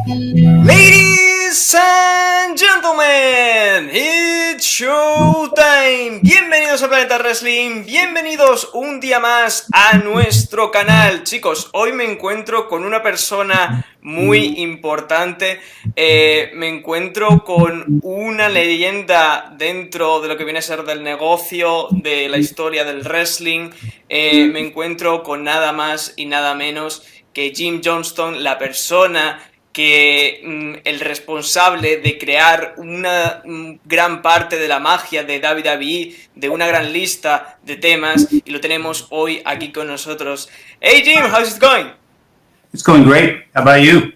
Ladies and gentlemen, it's showtime. Bienvenidos a Planeta Wrestling, bienvenidos un día más a nuestro canal. Chicos, hoy me encuentro con una persona muy importante. Me encuentro con una leyenda dentro de lo que viene a ser del negocio, de la historia del wrestling. Me encuentro con nada más y nada menos que Jim Johnston, la persona que el responsable de crear una gran parte de la magia de WWE, de una gran lista de temas, y lo tenemos hoy aquí con nosotros. Hey Jim, how's it going? It's going great. How about you?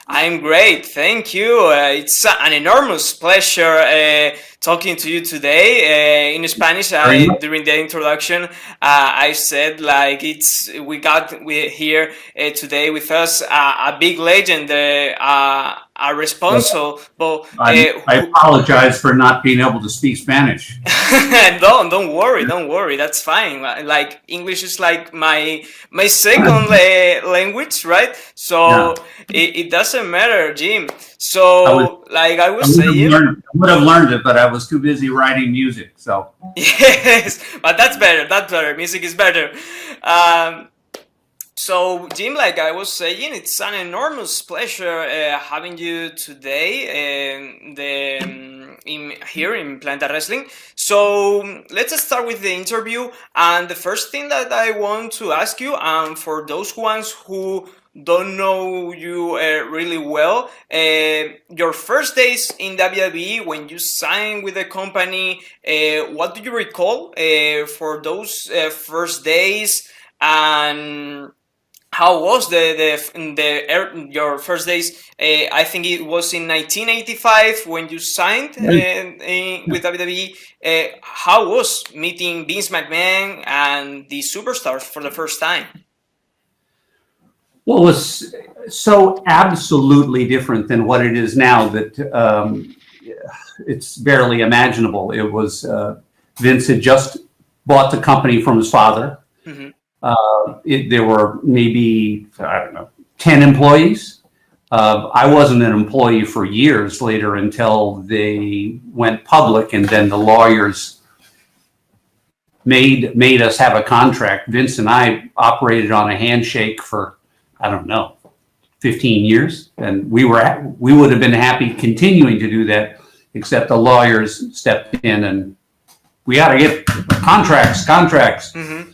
I'm great, thank you. It's an enormous pleasure talking to you today. In Spanish, during the introduction, I said like we here today with us a big legend, a responsible. I apologize for not being able to speak Spanish. Don't worry. That's fine. Like English is like my second language, right? So it doesn't matter, Jim. So I would have learned it, but I was too busy writing music. So yes, but that's better. That's better. Music is better. So, Jim, like I was saying, it's an enormous pleasure having you today here in Planeta Wrestling. So, let's start with the interview. And the first thing that I want to ask you, for those ones who don't know you really well, your first days in WWE, when you signed with the company, what do you recall for those first days? And how was your first days? I think it was in 1985 when you signed with WWE. How was meeting Vince McMahon and the superstars for the first time? Well, it was so absolutely different than what it is now that it's barely imaginable. It was Vince had just bought the company from his father. Mm-hmm. There were maybe, 10 employees. I wasn't an employee for years later until they went public, and then the lawyers made us have a contract. Vince and I operated on a handshake for, 15 years, and we would have been happy continuing to do that, except the lawyers stepped in and we got to get contracts. Mm-hmm.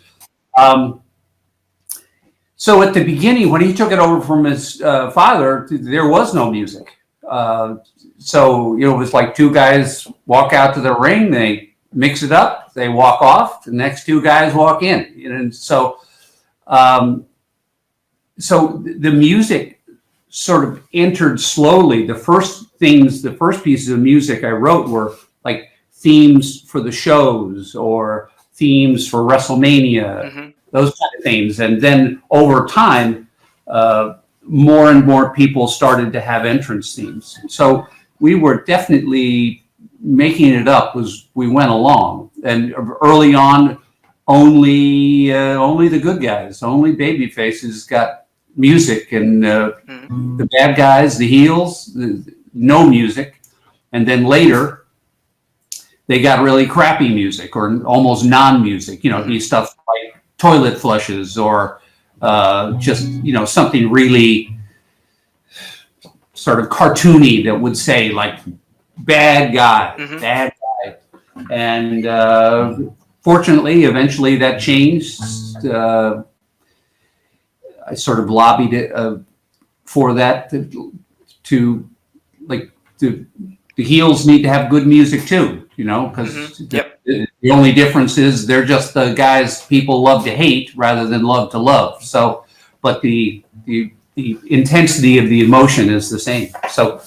So at the beginning, when he took it over from his father, there was no music. So, it was like two guys walk out to the ring, they mix it up, they walk off, the next two guys walk in. And so the music sort of entered slowly. The first pieces of music I wrote were like themes for the shows or themes for WrestleMania. Mm-hmm. Those kind of things. And then over time, more and more people started to have entrance themes. So we were definitely making it up as we went along. And early on, only the good guys, only baby faces got music, and the bad guys, the heels, no music. And then later, they got really crappy music or almost non-music, these stuff like toilet flushes or just something really sort of cartoony that would say like bad guy. And fortunately eventually that changed. I sort of lobbied for that to the heels need to have good music too, because the only difference is they're just the guys people love to hate rather than love to love. So, but the intensity of the emotion is the same. So,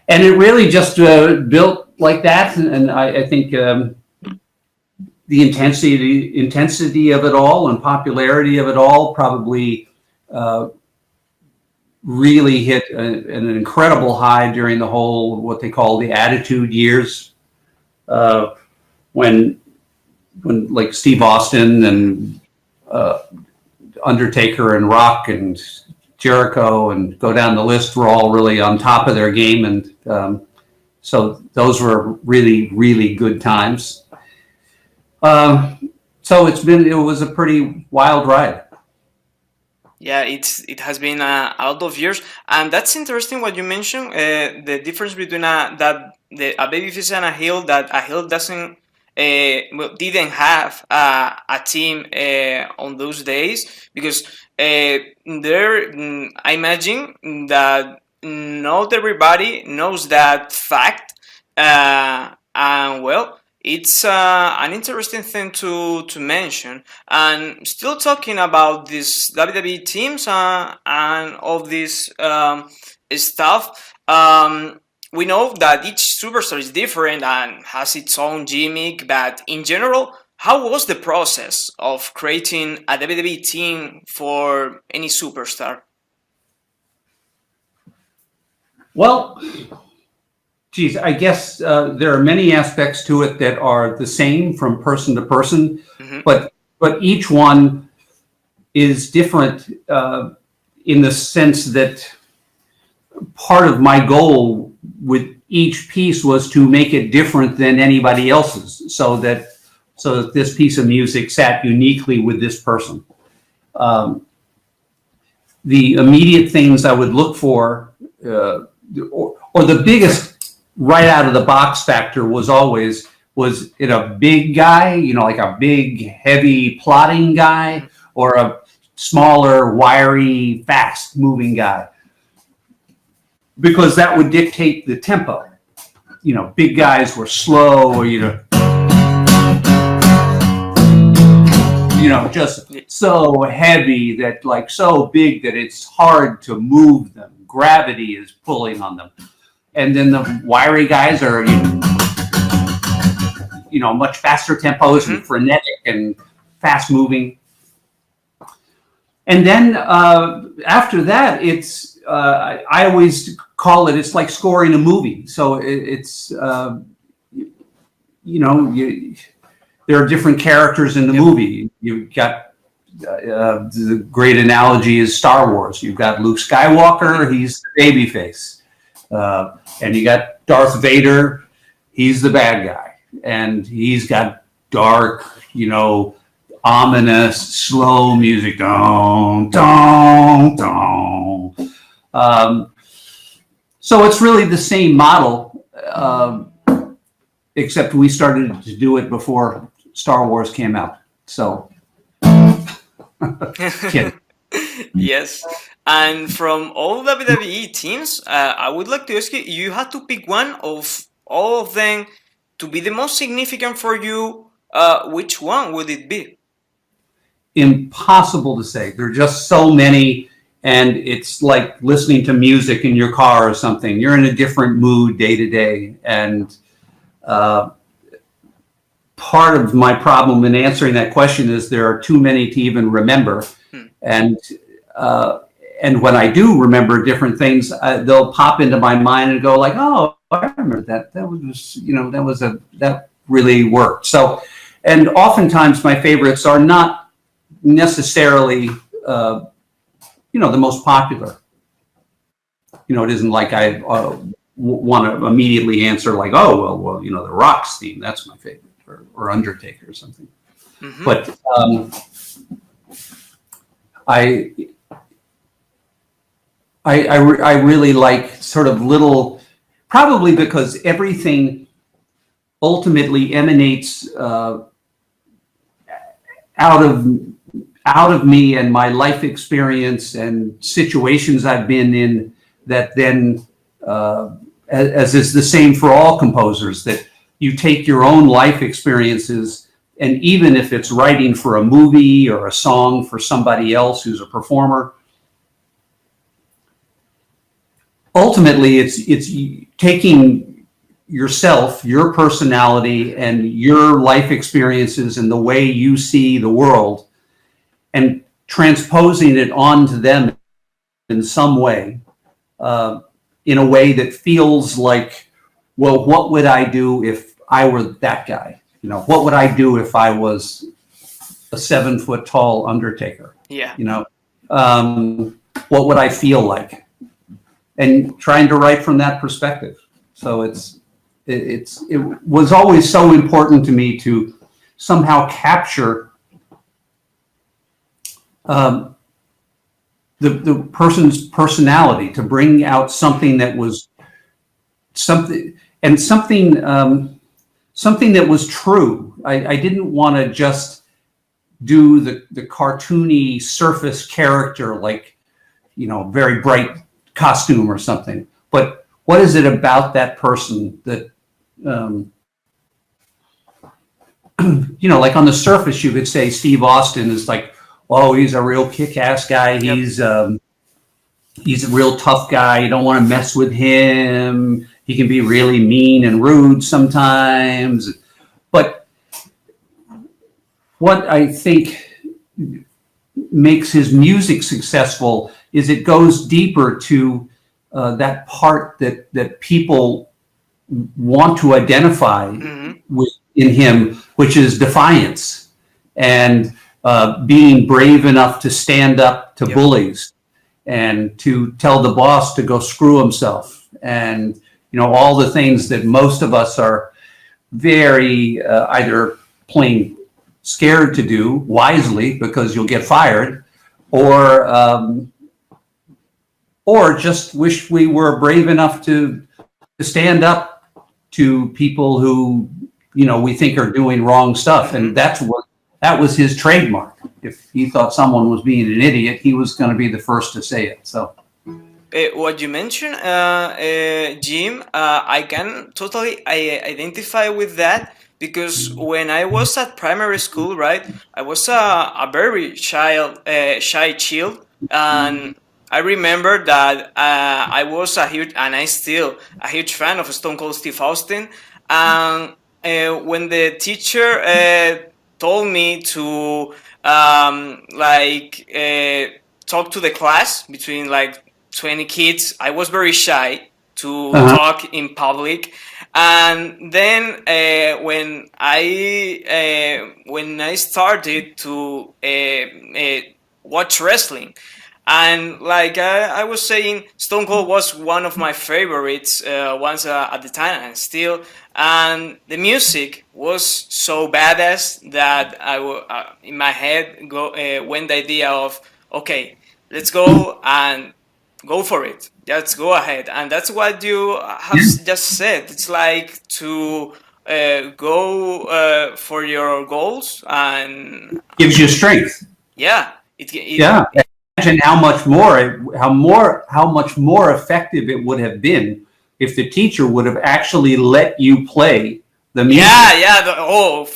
and it really just built like that. And I think the intensity of it all and popularity of it all probably really hit an incredible high during the whole, what they call the Attitude Years, when like Steve Austin and Undertaker and Rock and Jericho, and go down the list were all really on top of their game, and so those were really, really good times. So it was a pretty wild ride. Yeah, it has been a lot of years, and that's interesting what you mentioned. The difference between a Babyface and a heel. That a heel doesn't didn't have a team on those days, because I imagine that not everybody knows that fact, and well, it's an interesting thing to mention. And still talking about these WWE teams and all this stuff, we know that each superstar is different and has its own gimmick, but in general, how was the process of creating a WWE team for any superstar? Well, geez, I guess there are many aspects to it that are the same from person to person, but each one is different in the sense that part of my goal with each piece was to make it different than anybody else's, so that this piece of music sat uniquely with this person. The immediate things I would look for, or the biggest right out of the box factor was it a big guy, like a big, heavy, plodding guy, or a smaller, wiry, fast moving guy? Because that would dictate the tempo. Big guys were slow, or just so heavy that, like, so big that it's hard to move them. Gravity is pulling on them. And then the wiry guys are, much faster tempos and frenetic and fast moving. And then after that, it's I always call it's like scoring a movie. So it's there are different characters in the movie. You've got the great analogy is Star Wars. You've got Luke Skywalker, he's the babyface, and you got Darth Vader, he's the bad guy, and he's got dark, ominous, slow music. Dong, dong, dong. So it's really the same model, except we started to do it before Star Wars came out. So, yes. And from all WWE teams, I would like to ask you, you had to pick one of all of them to be the most significant for you. Which one would it be? Impossible to say. There are just so many, and it's like listening to music in your car or something. You're in a different mood day to day, and part of my problem in answering that question is there are too many to even remember. And when I do remember different things, they'll pop into my mind and go like, "Oh, I remember that. That really worked." So, and oftentimes my favorites are not necessarily, the most popular. It isn't like I want to immediately answer like, "Oh, well, the Rock's theme, that's my favorite," or Undertaker or something. But I really like sort of little, probably because everything ultimately emanates out of me and my life experience and situations I've been in, that then, as is the same for all composers, that you take your own life experiences, and even if it's writing for a movie or a song for somebody else who's a performer, ultimately it's taking yourself, your personality, and your life experiences and the way you see the world, and transposing it onto them in some way, in a way that feels like, well, what would I do if I were that guy? What would I do if I was a 7 foot tall Undertaker? Yeah. what would I feel like, and trying to write from that perspective. So it was always so important to me to somehow capture the person's personality, to bring out something that was something that was true. I didn't want to just do the cartoony surface character, like, very bright costume or something. But what is it about that person that, like on the surface, you could say Steve Austin is like, oh, he's a real kick-ass guy. Yep. He's a real tough guy. You don't want to mess with him. He can be really mean and rude sometimes. But what I think makes his music successful is it goes deeper to that part that people want to identify with in him, which is defiance and being brave enough to stand up to bullies and to tell the boss to go screw himself, and all the things that most of us are very either plain scared to do wisely because you'll get fired, or just wish we were brave enough to stand up to people who we think are doing wrong stuff. And that was his trademark. If he thought someone was being an idiot, he was going to be the first to say it. So what you mentioned, Jim, I can totally identify with that, because when I was at primary school, right, I was a very shy child, and I remember that I was and I still a huge fan of Stone Cold Steve Austin. And when the teacher told me to talk to the class between like 20 kids, I was very shy to talk in public. And then when I started to watch wrestling, and like I was saying, Stone Cold was one of my favorites once at the time, and still. And the music was so badass that in my head went the idea of, okay, let's go and go for it. Let's go ahead. And that's what you have just said. It's like to go for your goals, and gives you strength. Yeah. Imagine how much more effective it would have been if the teacher would have actually let you play the music.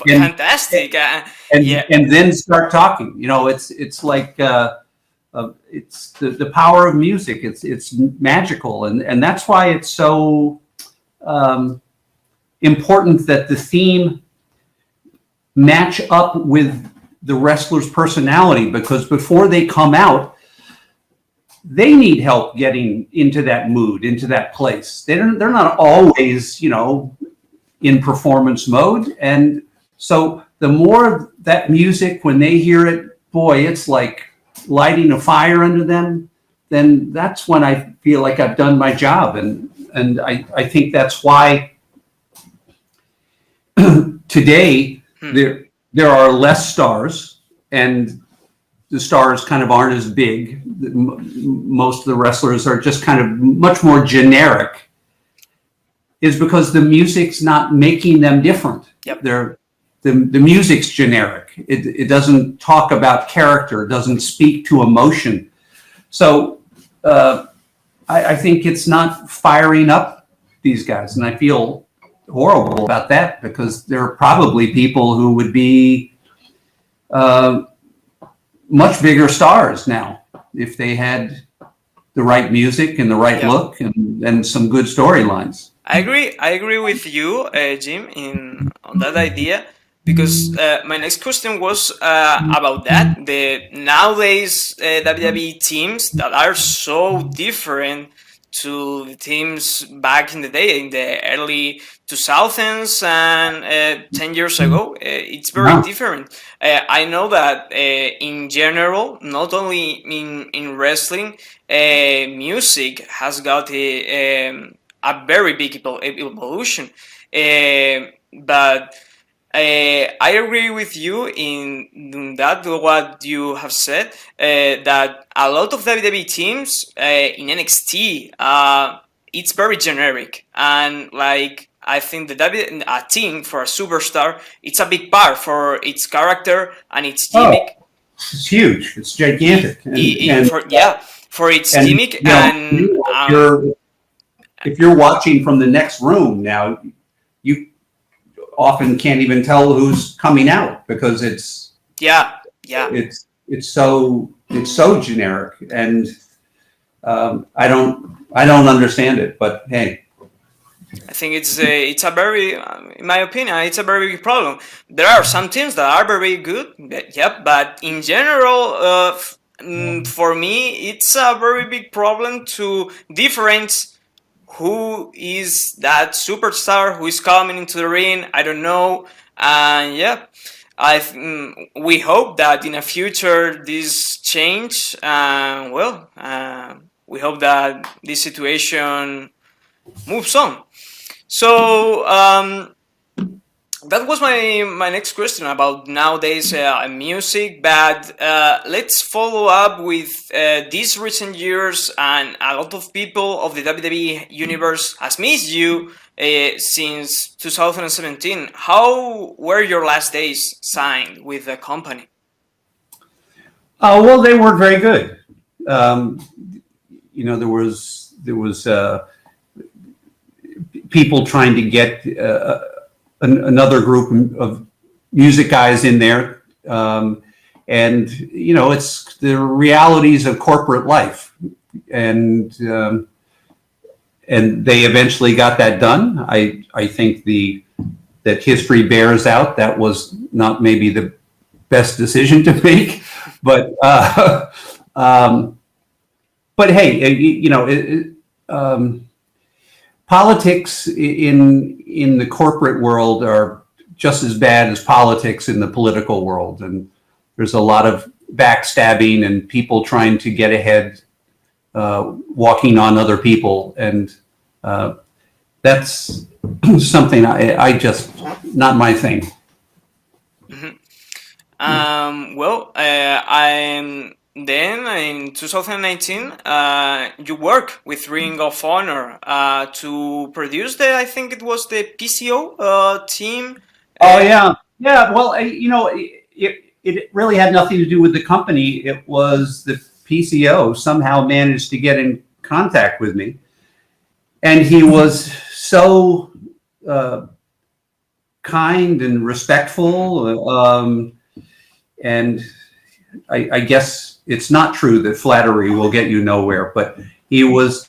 Fantastic. And then start talking. It's like it's the power of music. It's magical, and that's why it's so important that the theme match up with the wrestler's personality, because before they come out, they need help getting into that mood, into that place. They're not always, in performance mode. And so the more that music, when they hear it, boy, it's like lighting a fire under them, then that's when I feel like I've done my job. And I think that's why today there are less stars, and the stars kind of aren't as big. Most of the wrestlers are just kind of much more generic, is because the music's not making them different. Yep. The music's generic. It doesn't talk about character, doesn't speak to emotion. So I think it's not firing up these guys, and I feel horrible about that, because there are probably people who would be much bigger stars now if they had the right music and the right look and some good storylines. I agree with you, Jim, on that idea, because my next question was about that. The nowadays WWE teams that are so different to the teams back in the day, in the early 2000s and 10 years ago. It's very different. I know that in general, not only in wrestling, music has got a very big evolution. But I agree with you in that what you have said, that a lot of WWE teams in NXT, it's very generic, and like I think a team for a superstar, it's a big part for its character and its gimmick. Oh, it's huge. It's gigantic. For its gimmick, and if you're watching from the next room now, you often can't even tell who's coming out because it's so generic, and I don't understand it. But hey, I think it's a very, in my opinion, it's a very big problem. There are some teams that are very good, but in general, for me, it's a very big problem to differentiate who is that superstar who is coming into the ring. I don't know, and we hope that in the future this change. We hope that this situation moves on. So that was my next question about nowadays music. But let's follow up with these recent years, and a lot of people of the WWE universe has missed you since 2017. How were your last days signed with the company? Well, they weren't very good. There was people trying to get another group of music guys in there, and it's the realities of corporate life, and they eventually got that done. I think that history bears out that was not maybe the best decision to make, but hey, politics in the corporate world are just as bad as politics in the political world, and there's a lot of backstabbing and people trying to get ahead, walking on other people, and that's something I just not my thing. Mm-hmm. Then in 2019, you work with Ring of Honor to produce I think it was the PCO team. Oh yeah. Well, it really had nothing to do with the company. It was the PCO somehow managed to get in contact with me, and he was so kind and respectful, and I guess it's not true that flattery will get you nowhere, but he was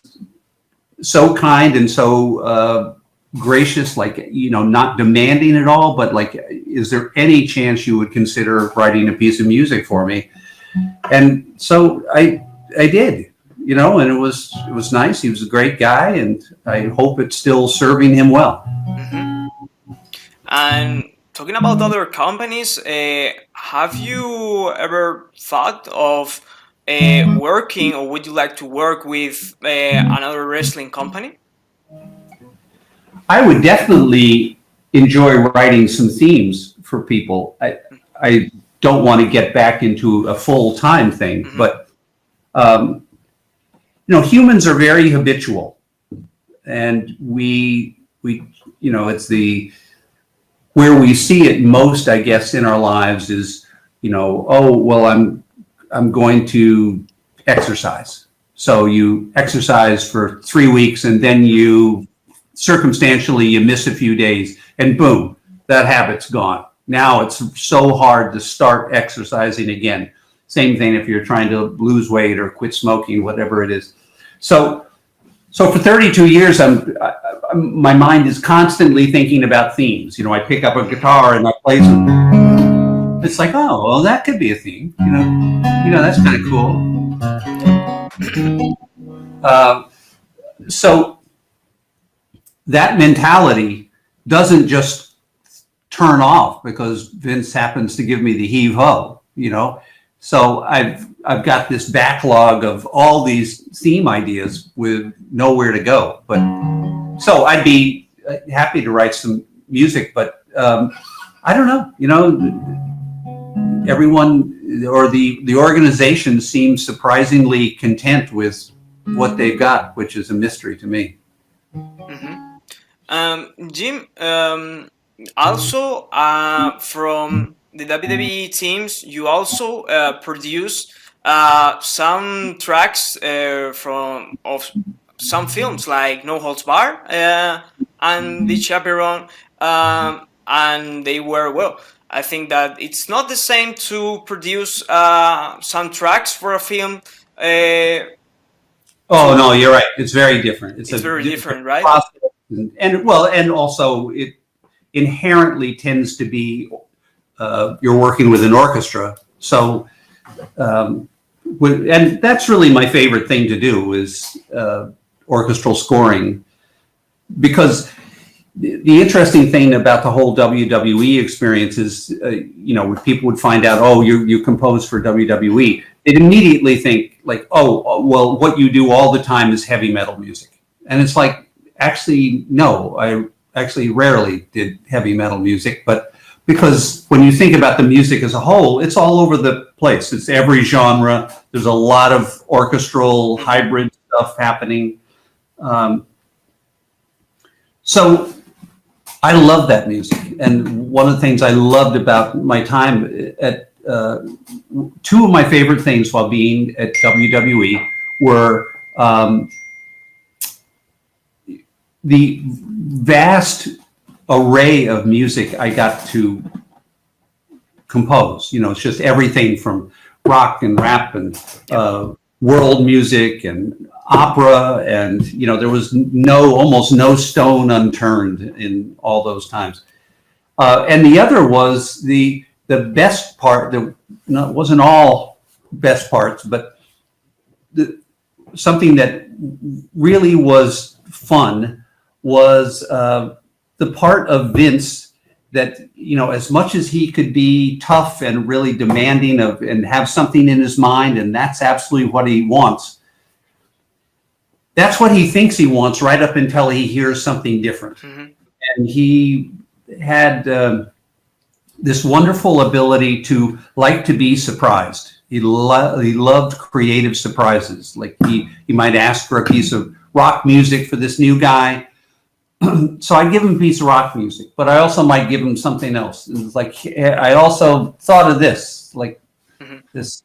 so kind and so gracious, not demanding at all, but is there any chance you would consider writing a piece of music for me? And so I did, and it was nice. He was a great guy, and I hope it's still serving him well. Mm-hmm. And talking about other companies, have you ever thought of working, or would you like to work with another wrestling company? I would definitely enjoy writing some themes for people. I don't want to get back into a full-time thing, mm-hmm. but humans are very habitual, and we it's where we see it most, I guess, in our lives is, I'm going to exercise. So you exercise for 3 weeks, and then you miss a few days, and boom, that habit's gone. Now it's so hard to start exercising again. Same thing if you're trying to lose weight or quit smoking, whatever it is. So for 32 years, my mind is constantly thinking about themes. I pick up a guitar and I play some. It's like, oh, well, that could be a theme. That's kind of cool. So that mentality doesn't just turn off because Vince happens to give me the heave ho, you know. So I've got this backlog of all these theme ideas with nowhere to go. But so I'd be happy to write some music, but I don't know, you know, everyone or the organization seems surprisingly content with what they've got, which is a mystery to me. Jim, also from the WWE teams, you also produce some tracks from of some films like No Holds Bar and The Chaperone, and they were well. I think that it's not the same to produce some tracks for a film. Oh no, you're right. It's very different. It's very different, right? Process, and well, and also it inherently tends to be you're working with an orchestra, so and that's really my favorite thing to do is orchestral scoring, because the interesting thing about the whole WWE experience is, you know, when people would find out, oh, you compose for WWE, they'd immediately think like, oh, well, what you do all the time is heavy metal music. And it's like, actually, no, I actually rarely did heavy metal music, but because when you think about the music as a whole, it's all over the place. It's every genre. There's a lot of orchestral hybrid stuff happening. So I love that music. And one of the things I loved about my time at two of my favorite things while being at WWE were the vast array of music I got to compose. You know, it's just everything from rock and rap and world music and opera, and you know, there was almost no stone unturned in all those times. And the other was the best part that wasn't all best parts, but something that really was fun was the part of Vince that, you know, as much as he could be tough and really demanding of and have something in his mind, and that's absolutely what he wants. That's what he thinks he wants right up until he hears something different. Mm-hmm. And he had this wonderful ability to like to be surprised. He loved creative surprises. Like he might ask for a piece of rock music for this new guy. So I'd give him a piece of rock music, but I also might give him something else. It's like, I also thought of this, like this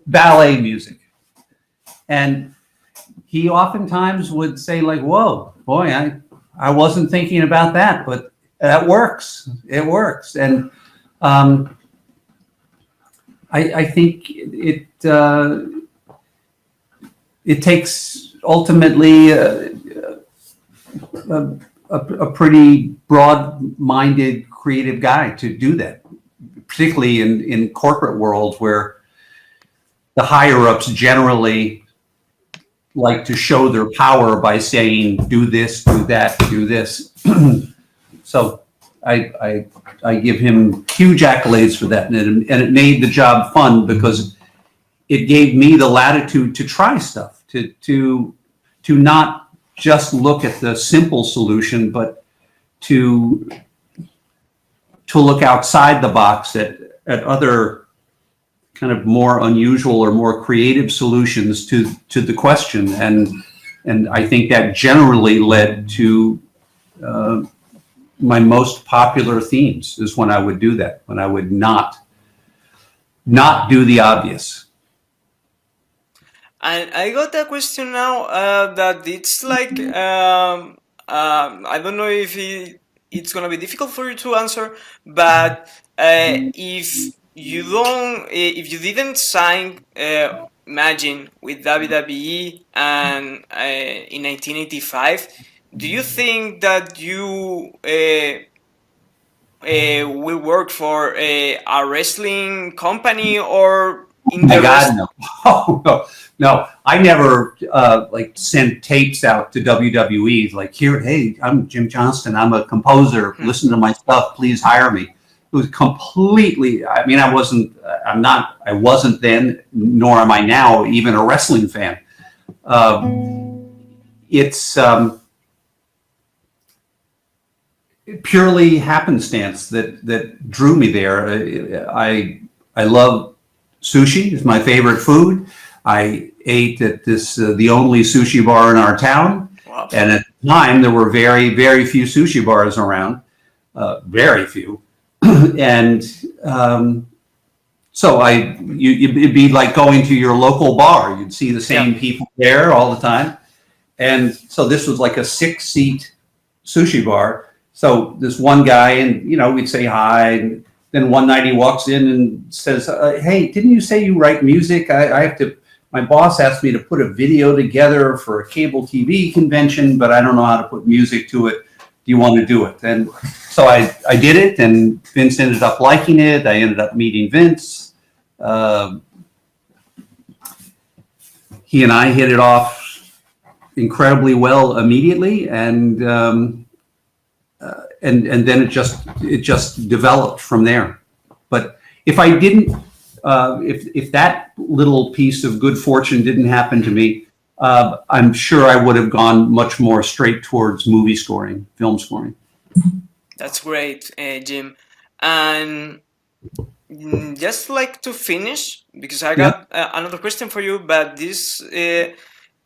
ballet music. And he oftentimes would say like, whoa, boy, I wasn't thinking about that, but that works. It works. And I think it takes ultimately a pretty broad-minded, creative guy to do that, particularly in corporate world where the higher-ups generally like to show their power by saying, do this, do that, do this. So I give him huge accolades for that. And it made the job fun because it gave me the latitude to try stuff, to not just look at the simple solution, but to look outside the box at other kind of more unusual or more creative solutions to the question. And I think that generally led to my most popular themes is when I would do that, when I would not do the obvious. And I got a question now that it's like, I don't know if it's going to be difficult for you to answer, but if you didn't sign Imagine with WWE and in 1985, do you think that you will work for a wrestling company, or in my the God, no. Oh, no. No, I never like sent tapes out to WWE. Like, here, hey, I'm Jim Johnston. I'm a composer. Listen to my stuff. Please hire me. It was completely. I mean, I wasn't then, nor am I now, even a wrestling fan. It's purely happenstance that drew me there. I love sushi. It's my favorite food. I ate at the only sushi bar in our town. Wow. And at the time, there were very, very few sushi bars around, very few. And so it'd be like going to your local bar. You'd see the same people there all the time. And so this was like a 6-seat sushi bar. So this one guy, and we'd say hi. And then one night he walks in and says, "Hey, didn't you say you write music? I have to. My boss asked me to put a video together for a cable TV convention, but I don't know how to put music to it. Do you want to do it?" And so I did it, and Vince ended up liking it. I ended up meeting Vince. He and I hit it off incredibly well immediately, and then it just developed from there. But if I didn't, if that little piece of good fortune didn't happen to me, I'm sure I would have gone much more straight towards movie scoring, film scoring. That's great, Jim. And just like to finish, because I got another question for you, but this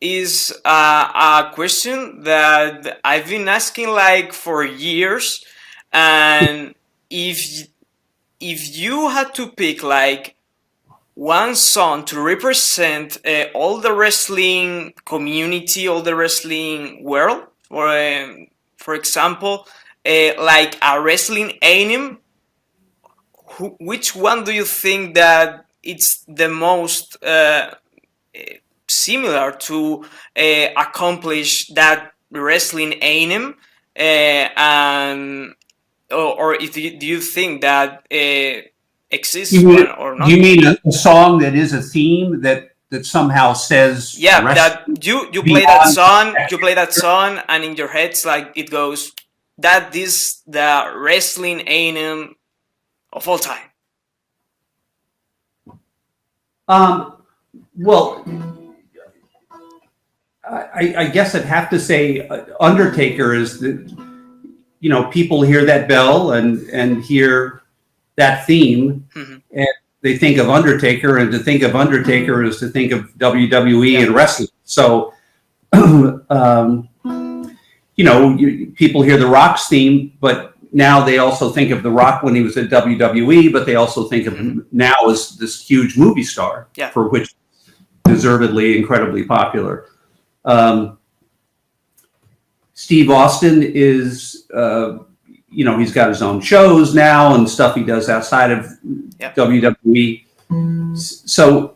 is a question that I've been asking like for years. And if you had to pick like one song to represent all the wrestling community, all the wrestling world, for example, like a wrestling anthem, which one do you think that it's the most similar to accomplish that wrestling anthem? Or do you think that exists or not? Do you mean a song that is a theme that somehow says that you play that song and in your head like it goes that is the wrestling anthem of all time? Well, I guess I'd have to say Undertaker is people hear that bell and hear that theme, and they think of Undertaker, and to think of Undertaker is to think of WWE and wrestling. So, people hear the Rock's theme, but now they also think of the Rock when he was at WWE, but they also think of him now as this huge movie star, for which deservedly incredibly popular. Steve Austin is, he's got his own shows now and stuff he does outside of WWE. So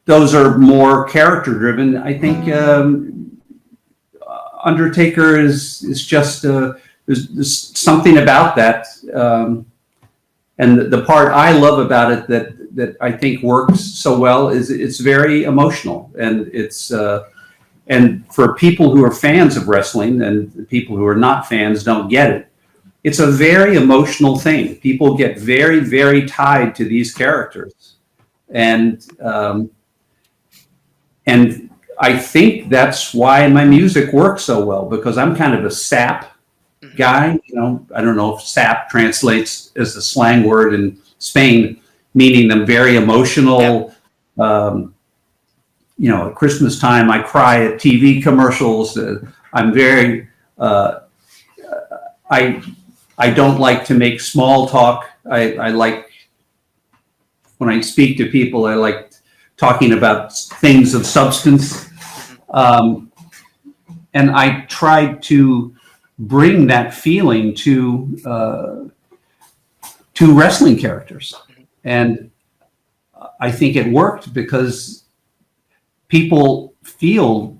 those are more character driven. I think Undertaker is just there's something about that, and the part I love about it that I think works so well is it's very emotional, and it's and for people who are fans of wrestling and people who are not fans don't get it. It's a very emotional thing. People get very, very tied to these characters, and I think that's why my music works so well, because I'm kind of a sap guy. I don't know if sap translates as a slang word in Spain, meaning I'm very emotional. At Christmas time, I cry at TV commercials. I'm very, I don't like to make small talk. I like, when I speak to people, I like talking about things of substance. And I tried to bring that feeling to wrestling characters. And I think it worked because people feel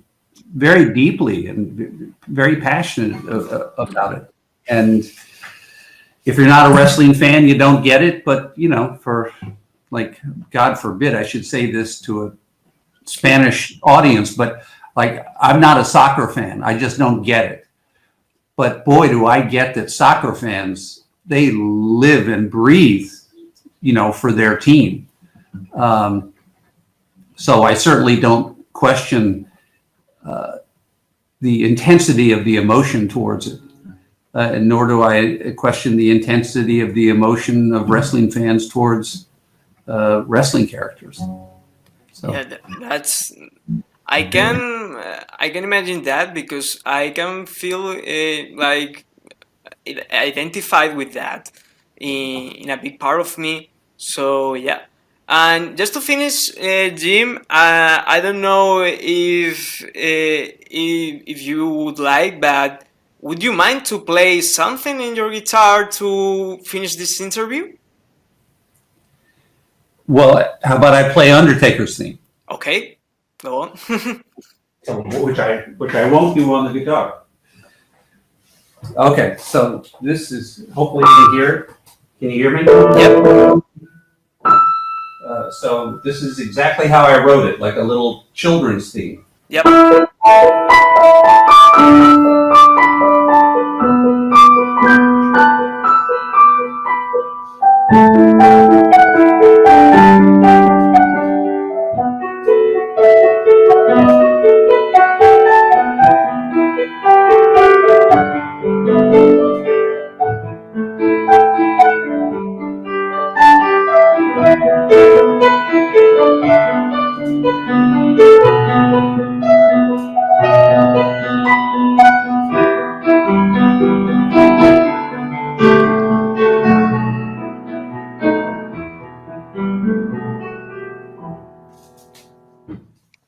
very deeply and very passionate about it. And if you're not a wrestling fan, you don't get it. But, for like, God forbid I should say this to a Spanish audience, but like, I'm not a soccer fan. I just don't get it. But boy, do I get that soccer fans, they live and breathe, for their team. So I certainly don't question the intensity of the emotion towards it. And nor do I question the intensity of the emotion of wrestling fans towards wrestling characters. So. Yeah, that's. I can imagine that, because I can feel like identified with that in a big part of me. So yeah. And just to finish, Jim, I don't know if you would like, but would you mind to play something in your guitar to finish this interview? Well, how about I play Undertaker's theme? Okay, go on. Which I won't do on the guitar. Okay, so this is, hopefully you can hear it. Can you hear me? Yep. So this is exactly how I wrote it, like a little children's theme. Yep.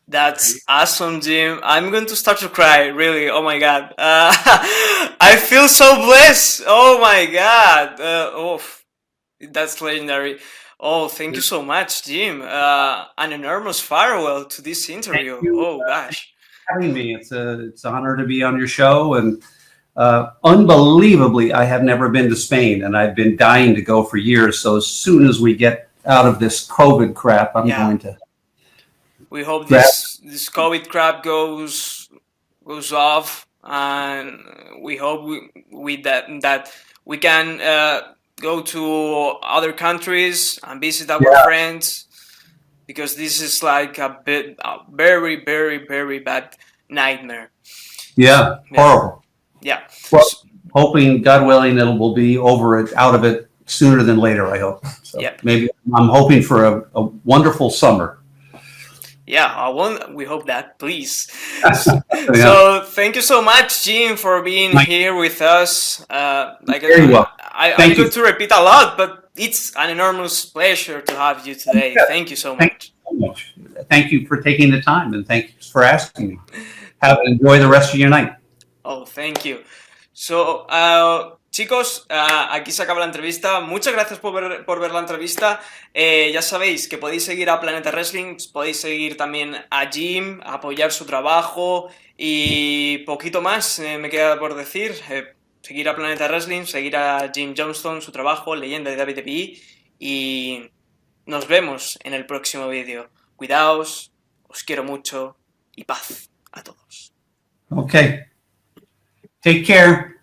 That's awesome, Jim. I'm going to start to cry, really. Oh my god. I feel so blessed. Oh my god. That's legendary. Oh, thank you so much, Jim. An enormous farewell to this interview. Oh gosh. Having me, it's an honor to be on your show, and unbelievably, I have never been to Spain, and I've been dying to go for years. So as soon as we get out of this COVID crap, I'm going to. We hope this COVID crap goes off, and we hope that we can go to other countries and visit our friends, because this is like a very, very, very bad nightmare. Yeah, horrible. Yeah. Well, hoping, God willing, it will be out of it sooner than later, I hope. So maybe I'm hoping for a wonderful summer. Yeah, we hope that, please. So thank you so much, Jim, for being here with us. Very well. I'm going to repeat a lot, but it's an enormous pleasure to have you today. Thank you so much. Thank you for taking the time, and thank you for asking me. Enjoy the rest of your night. Oh, thank you. So, chicos, aquí se acaba la entrevista. Muchas gracias por ver la entrevista. Ya sabéis que podéis seguir a Planeta Wrestling, podéis seguir también a Jim, apoyar su trabajo y poquito más me queda por decir. Seguir a Planeta Wrestling, seguir a Jim Johnston, su trabajo, leyenda de WWE, y nos vemos en el próximo vídeo. Cuidaos, os quiero mucho y paz a todos. Okay. Take care.